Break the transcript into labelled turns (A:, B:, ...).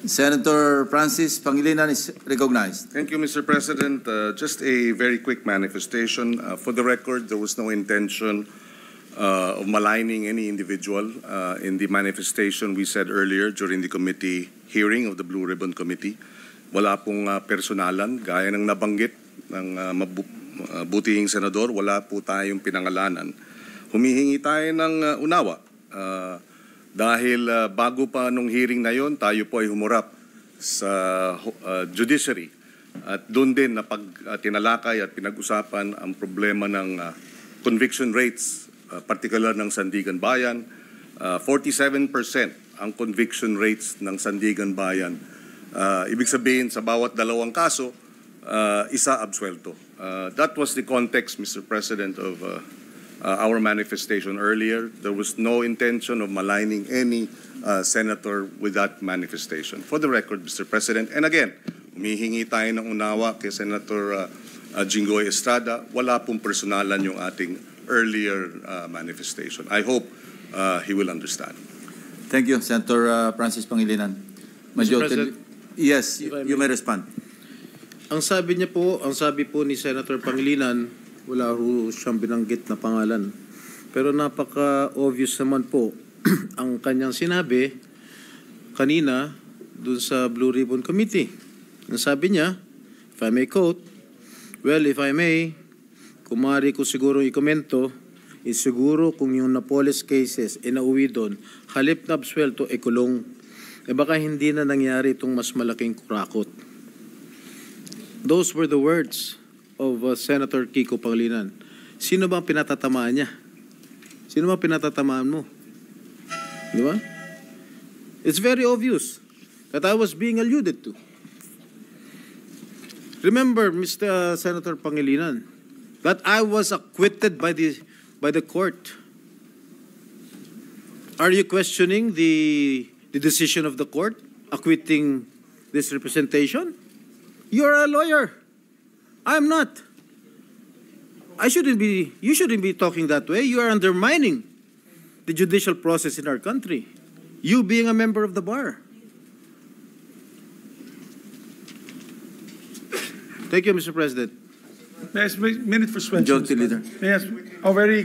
A: Senator Francis Pangilinan is recognized.
B: Thank you, Mr. President. Just a very quick manifestation. For the record, there was no intention of maligning any individual in the manifestation we said earlier during the committee hearing of the Blue Ribbon Committee. Wala pong personalan, gaya ng nabanggit ng butihing senador, wala po tayong pinangalanan. Humihingi tayo ng unawa. Dahil bago pa nung hearing na yon, tayo po ay humurap sa judiciary. At doon din na tinalakay at pinag-usapan ang problema ng conviction rates, particular ng Sandigan Bayan. 47% ang conviction rates ng Sandigan Bayan. Ibig sabihin, sa bawat dalawang kaso, isa absuelto. That was the context, Mr. President, of our manifestation earlier. There was no intention of maligning any senator with that manifestation. For the record, Mr. President, and again, humihingi tayo ng unawa kay Senator Jinggoy Estrada. Wala pong personalan yung ating earlier manifestation. I hope he will understand.
A: Thank you, Senator Francis Pangilinan.
C: Mr. President,
A: yes, you may respond.
C: Ang sabi po ni Senator Pangilinan, wala ho siyang binanggit na pangalan. Pero napaka-obvious naman po ang kanyang sinabi kanina dun sa Blue Ribbon Committee. Ang sabi niya, if I may quote, well, if I may, kumari ko siguro ikomento, siguro kung yung Napoles cases inauwi doon, halip na absuelto, kulong. Baka hindi na nangyari itong mas malaking kurakot. Those were the words of Senator Kiko Pangilinan. Sino ba ang pinatatamaan niya? Sino ba pinatatamaan mo? Di ba? It's very obvious that I was being alluded to. Remember, Mr. Senator Pangilinan, that I was acquitted by the court. Are you questioning the decision of the court acquitting this representation? You're a lawyer. I'm not. You shouldn't be talking that way. You are undermining the judicial process in our country. You being a member of the bar. Thank you, Mr. President.
D: May I ask, minute for suspension.
A: Majority Leader.
D: May I ask, very